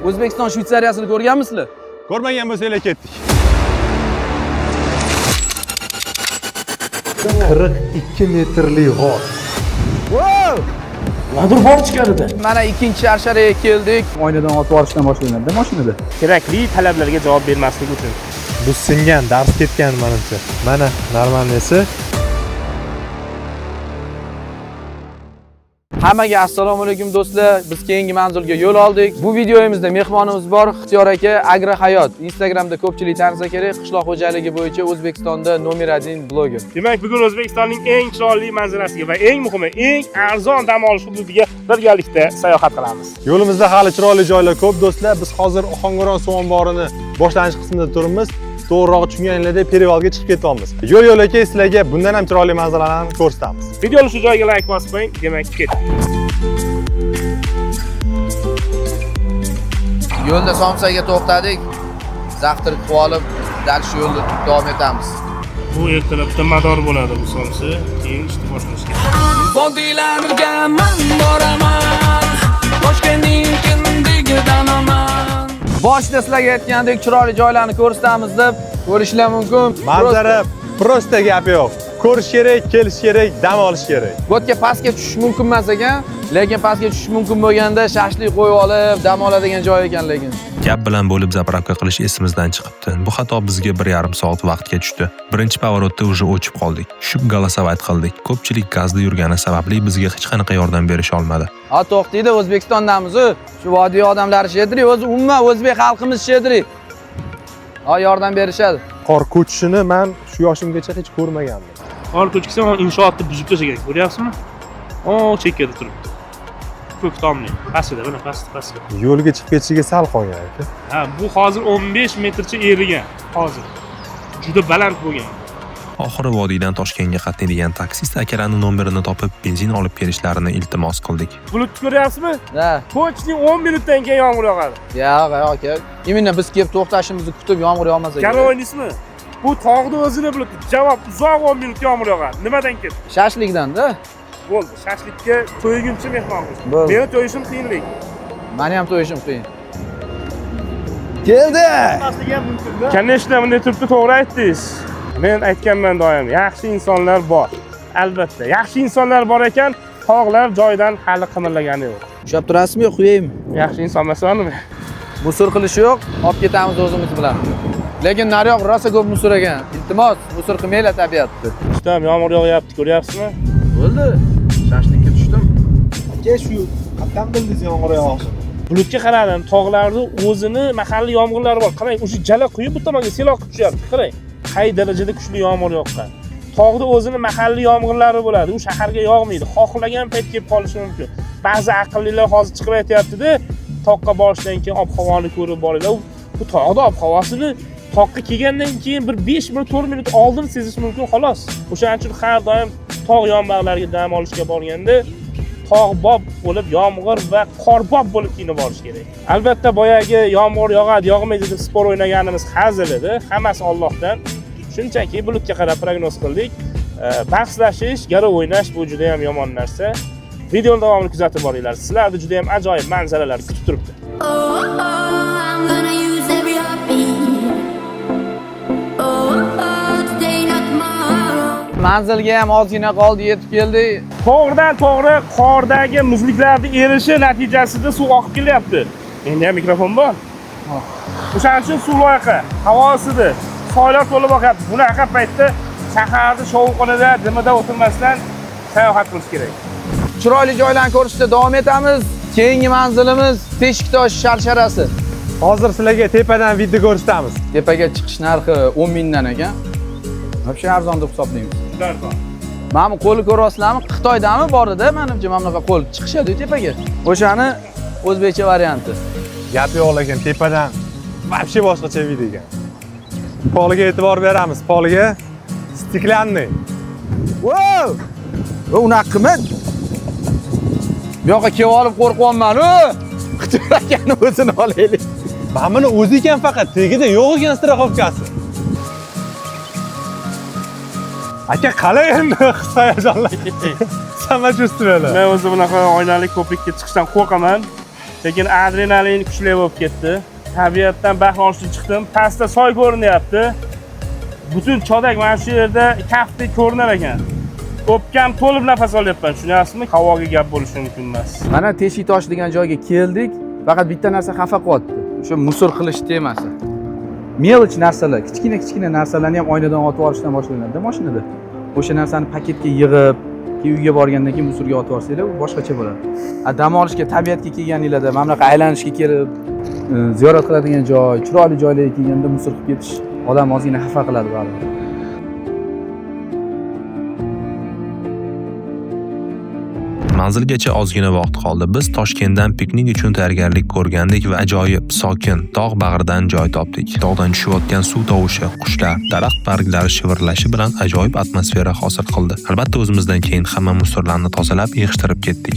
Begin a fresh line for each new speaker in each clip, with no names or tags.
O'zbekiston Shvetsariyasini ko'rganmisizlar?
Ko'rmagan bo'lsanglar ketdik.
42 metrli g'or.
Wow!
Nadir bor ichkarida.
Mana ikkinchi sharsharaga keldik. Oynadan otib olishdan boshlanadi mashinada.
Kerakli talablarga javob bermaslik uchun.
Bu singan, dars ketgan menimcha. Mana normalnisi.
Hammaga assalomu alaykum do'stlar. Biz keyingi manzilga yo'l oldik. Bu videomizda mehmonimiz bor, Ixtiyor aka, Agrohayot. Instagramda ko'pchilik tanisa kerak, qishloq xo'jaligi bo'yicha O'zbekistonda nomer 1 bloger.
Demak, bugun O'zbekistonning eng chiroyli manzarasiga va eng muhimi, eng arzon dam olish hududiga birgalikda sayohat qilamiz.
Yo'limizda hali chiroyli joylar ko'p do'stlar. Biz hozir Oxongoron suv omborini boshlanish qismida turibmiz. To'g'riroq tushunganinglarda Perivalga chiqib ketyapmiz. Yo'l-yo'lakay sizlarga bundan ham chiroyli manzaralarni ko'rsatamiz.
Videoni shu joyga like bosib qo'ying, demak ketdik.
Yo'lda Somsaga to'xtadik. Zaxtir qilib olib, dal shu yo'lda davom etamiz.
Bu ertalabda mador bo'ladi bu somsa, keyin ishni boshlash kerak.
Vodilarga men boraman, Toshkentning kindigidan aman.
Boshida sizlarga aytgandek, chiroyli joylarni ko'rsatamiz deb ko'rishlar mumkin.
Manzara prosta gap yo'q. Ko'rish kerak, kelish kerak, dam olish kerak.
Bu yerga pastga tushish mumkin emas ekan, lekin pastga tushish mumkin bo'lganda shashlik qo'yib olib, dam oladigan joy ekan lekin.
Gap bilan bo'lib zapravka qilish esimizdan chiqibdi. Bu xato bizga 1,5 soat vaqtga tushdi. Birinchi pavorotda уже o'chib qoldik. Tushib galosavat qildik. Ko'pchilik gazda yurgani sababli bizga hech qanaqa yordam berisha olmadi.
Ha to'xtaydi, O'zbekistondamiz. Shu vodiy odamlari shedri, o'zi umuman o'zbek xalqimiz shedri. Ha yordam berishadi.
Qor ko'chishini men shu yoshimgacha hech ko'rmagandim.
Qor ko'chkisi ham inshootni buzib tashlagan, ko'ryapsizmi? O, chekkada turibdi. Ko'k tomli, pastida, mana pastda.
Yo'lga chiqib ketishiga sal qolgan aka.
Ha, bu hozir 15 metrcha erigan, hozir. Juda baland bo'lgan.
Oxiri vodiydan Toshkentga qatnaydigan taksist akalarning nomerini topib, benzin olib berishlarini iltimos qildik.
Bulutni ko'ryapsizmi?
Ha.
Ko'chning 10 minutdan keyin yomg'ir yog'adi.
Yo'q, aka. Imенно biz kelib to'xtashimizni kutib yomg'ir yog'masa kerak.
Garov o'ynaysizmi? Bu tog'ni o'zini bulut. Javob uzoq 10 minut yomg'ir yog'adi. Nimadan keldi?
Shashlikdan-da.
Bo'ldi. Shashlikka to'yguncha mehmon bo'lish.
Bo'ldi.
Meni to'yishim qiyinlik.
Meni ham to'yishim qiyin. Keldi.
Конечно, bunday turibdi, to'g'ri aytdingiz. Men aytganman doim, yaxshi insonlar bor. Albatta, yaxshi insonlar bor ekan, tog'lar joydan hali qimirlagani yo'q.
Ushlab turasizmi, qo'yaymi?
Yaxshi inson emasmanmi?
Musor qilish yo'q, olib ketamiz o'zimiz bilan. Lekin nariyoq rosa ko'p musor ekan. Iltimos, musor qilmanglar tabiatni.
Ishdan yomg'ir yog'yapti, ko'ryapsizmi?
Bo'ldi. Shashlikka tushdim.
Aka shu qatdan bildingiz yomg'ir yog'ishini?
Bulutga qaradim, tog'larda o'zini mahalliy yomg'irlari bor. Qarang, o'sha jala quyib bu tomonga sel oqib tushyapti. Qarang, qay darajada kuchli yomg'ir yoqqan. Tog'da o'zini mahalliy yomg'irlari bo'ladi. U shaharga yog'maydi. Xohlagan payt kelib qolishi mumkin. Ba'zi aqllilar hozir chiqib aytayapti-da, toqqa borishdan keyin ob-havoni ko'rib boringlar. Bu tog'da ob-havosini toqqa kelgandan keyin bir 5 minut, 4 minut oldin sezish mumkin xolos. O'shaning uchun har doim tog' yonbag'lariga dam olishga borganda tog'bob bo'lib, yomg'ir va qorbob bo'lib kiyinib borish kerak. Albatta, boyagi yomg'ir yog'adi, yog'maydi deb spor o'ynaganimiz hazil edi. Hammasi Allohdan. Shunchaki bulutga qarab prognoz qildik. Bahslashish, garov o'ynash bu juda ham yomon narsa. Videoni davomini kuzatib boringlar. Sizlarni juda ham ajoyib manzaralar kutib turibdi.
I'm gonna use every heartbeat. Today not tomorrow.
Manzilga ham ozgina qoldi, yetib keldik.
To'g'ridan to'g'ri qordagi muzliklarning erishi natijasida suv oqib kelyapti. Endi ham mikrofon bor. O'shaning uchun suv loyiqa, havo ostida, soylar to'lib oqyapti. Bunaqa paytda shaharda shovqinida, dimida o'tirmasdan sayohat qilish kerak.
Chiroyli joylarni ko'rishda davom etamiz. Keyingi manzilimiz Teshiktosh sharsharasi.
Hozir sizlarga tepadan video ko'rsatamiz.
Tepaga chiqish narxi 10 mingdan ekan. Вообще arzon deb hisoblaymiz.
Arzon.
Mana bu qo'lni ko'ryapsizlarmi? Xitoydami bor-da, menimcha mana bunaqa qo'l chiqishadi tepaga. O'shani o'zbekcha varianti.
Gap yo'q lekin tepadan вообще boshqacha video ekan. Poliga e'tibor beramiz. Poliga stiklanniy.
Wow! Unaqa qilma. Bu yoqqa kelib olib qo'rqyapman-ku. Ixtiyor akani o'zini olaylik.
Mana buni o'zi ekan faqat, tegida yo'q ekan strixovkasi. Aka qalay endi his-hayajonlar? Samachustvoylar.
Men o'zi bunaqa oynali ko'prikka chiqishdan qo'rqaman. Lekin adrenalin kuchli bo'lib ketdi. Tabiatdan bahra olishga chiqdim. Pastda soy ko'rinyapti. Butun chodak mana shu yerda kaftdek ko'rinar ekan. O'pkam to'lib nafas olyapman, tushunyapsizmi? Havoga gap bo'lishi mumkin emas.
Mana Teshik tosh degan joyga keldik. Faqat bitta narsa xafa qilyapti. O'sha musor qilish temasi. Mелочь narsalar, kichkina narsalarni ham oynadan otib olishdan boshlanadi mashinada. O'sha narsani paketga yig'ib, uyga borgandan keyin musorga otib olsanglar, u boshqacha bo'ladi. Dam olishga, tabiatga kelganinglarda, mana bunaqa aylanishga kelib, ziyorat qiladigan joy, chiroyli joylarga kelganda musor qilib ketish odam ozgina xafa qiladi baribir.
Manzilgacha ozgina vaqt qoldi. Biz Toshkentdan piknik uchun tayyorgarlik ko'rgandik va ajoyib sokin tog' bag'ridan joy topdik. Tog'dan tushayotgan suv tovushi, qushlar, daraxt barglari shivirlashi bilan ajoyib atmosfera hosil qildi. Albatta o'zimizdan keyin hamma musorlarni tozalab, yig'ishtirib ketdik.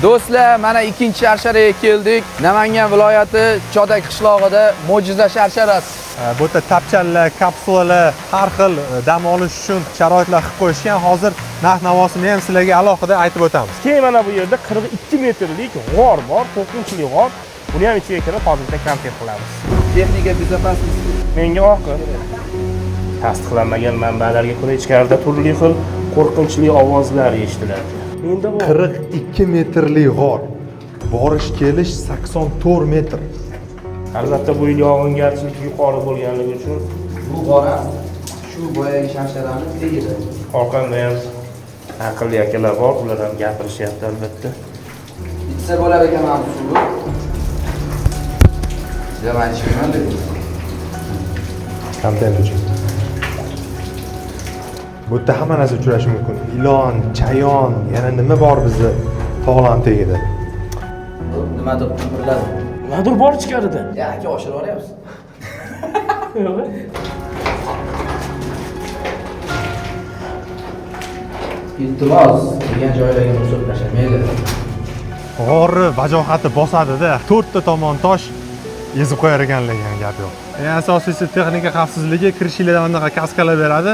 Do'stlar, mana ikkinchi sharsharaga keldik. Namangan viloyati Chodak qishlog'ida mo'jiza sharsharasi.
Bu yerda tapchanlar, kapsulalar, har xil dam olish uchun sharoitlar qilib qo'yishgan. Hozir narx-navosini ham sizlarga alohida aytib o'tamiz.
Keyin mana bu yerda 42 metrlik g'or bor, qo'rqinchli g'or. Buni ham ichiga kirib hozirda konsert qilamiz.
Texnika безопасности.
Menga oqib. Tasdiqlanmagan manbalarga ko'ra ichkarida turli xil qo'rqinchli ovozlar eshitiladi. Menda bor
42 metrli g'or. Borish kelish 84 metr.
Albatta bu yil yog'ingarchilik yuqori bo'lganligi uchun
Bu g'or shu boyagi sharsharani tegadi.
orqamda ham aqlli akalar bor, ular ham gapirishyapti albatta.
Bitsa bo'lar ekan mana shu. Jama'at chiqmadi.
Kontent uchun. Bu yerda hamma narsa uchrashi mumkin. Ilon, chayon, yana nima bor bizda tog'larning tagida.
Nimadir qimirladi.
Nimadir bor ichkarida.
Ya aka oshirib olyapsiz. Iltimos, degan joylarga musor tashlamaydi.
G'orni vajohati bosadi-da, 4 ta tomon tosh ezib qo'yar ekanligiga gap yo'q. Eng asosiysi texnika xavfsizligi, kirishinglarda bunaqa kaskalar beradi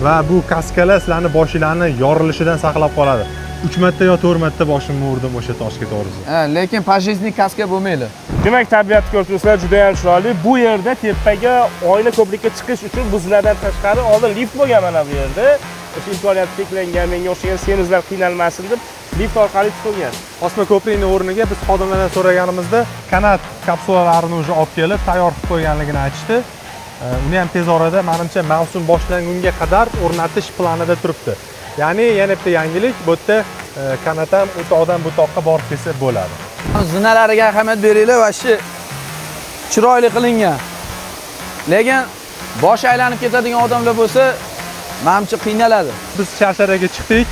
va bu kaskalar sizlarning boshinglarni yorilishidan saqlab qoladi. 3 marta yo 4 marta boshimni urdim o'sha toshga to'g'risi.
Lekin pajiznik kaska bo'lmaydi.
Demak, tabiat ko'rsatsizlar juda ham chiroyli. Bu yerda tepaga oyna ko'prikka chiqish uchun bu zinadan tashqari oldin lift bo'lgan mana bu yerda. O'sha imkoniyati cheklangan, menga o'xshagan semizlar qiynalmasin deb lift orqali chiqilgan.
Osma ko'prikning o'rniga biz xodimlardan so'raganimizda kanat kapsulalarini уже olib kelib tayyor qilib qo'yganligini aytishdi. Uni ham tez orada menimcha mavsum boshlangunga qadar o'rnatish planida turibdi. Ya'ni yana bitta yangilik, bu yerda kanat ham u toqdan bu toqqa borib kelsa bo'ladi.
Zinalariga ahamiyat beringlar va shu chiroyli qilingan. Lekin bosh aylanib ketadigan odamlar bo'lsa, menimcha qiynaladi.
Biz sharsharaga chiqdik.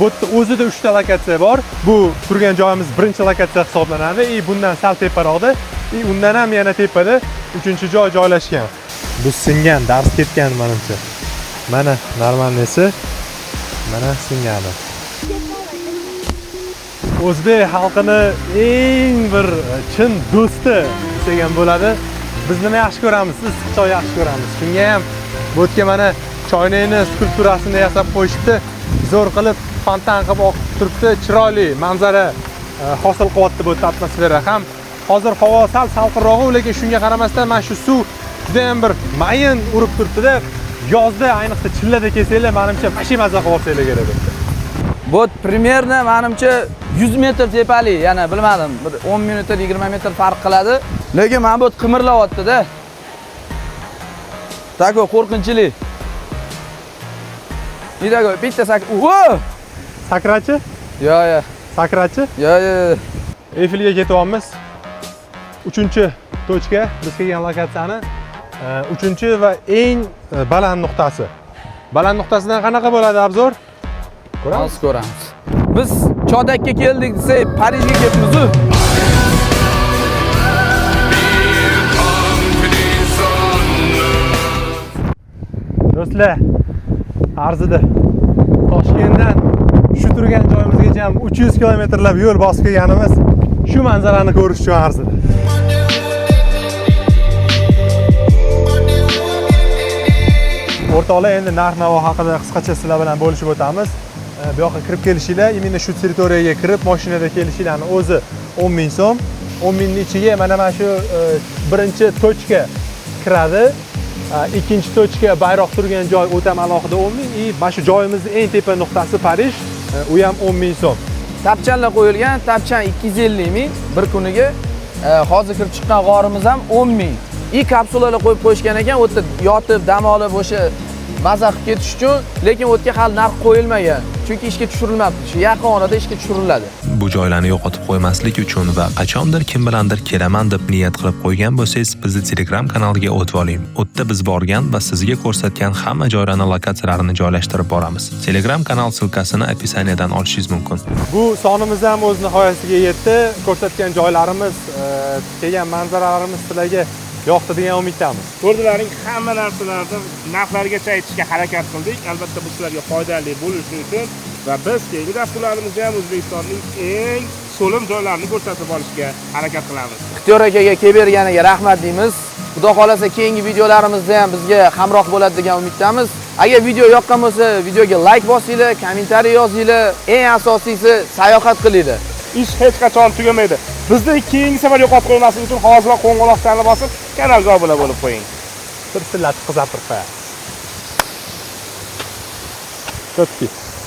Bu yerda o'zida 3 ta lokatsiya bor. Bu turgan joyimiz birinchi lokatsiya hisoblanadi. Bundan sal teparoqda, undan ham yana tepada 3-joy joylashgan. Bu singan, dars ketgan menimcha. Mana normalnisi, mana singani. O'zbek xalqini eng bir chin do'sti degan bo'ladi. Biz nima yaxshi ko'ramiz? Issiq choy yaxshi ko'ramiz. Shunga ham bu yerga mana choynakni skulpturasini yasab qo'yishdi. Zo'r qilib fontan qilib oqib turibdi. Chiroyli manzara hosil qilyapti bu atmosfera ham. Hozir havo sal salqinroq, lekin shunga qaramasdan mana shu suv juda ham bir mayin urib turibdi-da. Yozda ayniqsa chillada kelsanglar, menimcha mashi mazza qilib olsanglar kerak debdi.
Bu примерно menimcha 100 metr tepali, yana bilmadim, bir 10 minutda 20 metr farq qiladi. Lekin mana bu qimirlayapti-da. Tako qo'rqinchli. Nidago bitta
Sakrachi?
Yo.
Sakrachi?
Yo.
Eyfelga ketyapmiz. 3-tochka biz kelgan lokatsiyani 3 va eng baland nuqtasi. Baland nuqtasidan qanaqa bo'ladi obzor? Ko'ramiz.
Biz Chodakka keldik desak, Parijga ketmiz-ku.
Do'stlar, arzida Toshkentdan shu turgan joyimizgacha ham 300 kilometrlab yo'l bosib kelganimiz shu manzarani ko'rish uchun arzida. O'rtoqlar, endi narx-navo haqida qisqacha sizlar bilan bo'lishib o'tamiz. Bu yoqqa kirib kelishinglar, imенно shu territoriyaga kirib mashinada kelishinglarni o'zi 10 ming so'm. 10 mingning ichiga mana shu birinchi tochka kiradi. Ikkinchi tochka bayroq turgan joy o'ta alohida 10 ming. Mana shu joyimizning eng tepa nuqtasi Parij, u ham 10 ming so'm.
Tapchanlar qo'yilgan, tapchan 250 ming bir kuniga. Hozir kirib chiqqan g'orimiz ham 10 ming. Kapsulalar qo'yib qo'yishgan ekan, o'tda yotib, dam olib o'sha maza qilib ketish uchun, lekin o'tga hali narx qo'yilmagan. Chunki ishga tushirilmabdi. Shu yaqin orada ishga tushiriladi.
Bu joylarni yo'qotib qo'ymaslik uchun va qachondir kim bilandir kelaman deb niyat qilib qo'ygan bo'lsangiz, bizni Telegram kanaliga o'tib oling. O'tda biz borgan va sizga ko'rsatgan hamma joylarning lokatsiyalarini joylashtirib boramiz. Telegram kanal silkasini opisiyadan olishingiz mumkin.
Bu sonimiz ham o'z nihoyasiga yetdi. Ko'rsatgan joylarimiz, kelgan manzaralarimiz sizlarga yoqdi degan umiddamiz.
Ko'rdilaring, hamma narsalarni narxlargacha aytishga harakat qildik. Albatta bu sizlarga foydali bo'lishi uchun va biz keyingi dasturlarimizda ham O'zbekistonning eng so'lim joylarini ko'rsatib olishga harakat qilamiz.
Ixtiyor akaga kelib berganiga rahmat deymiz. Xudo xolasa keyingi videolarimizda ham bizga hamroh bo'ladi degan umiddamiz. Agar video yoqqan bo'lsa, videoga like bosinglar, kommentariy yozinglar. Eng asosiysi sayohat qilinglar.
Ish hech qachon tugamaydi. Bizni keyingi safar yo'qotib qo'ymaslik uchun hoziroq qo'ng'iroqlarni bosib, kanalga obuna bo'lib qo'ying.
Bir sillatib qizartirib qo'yamiz. Ko'pki.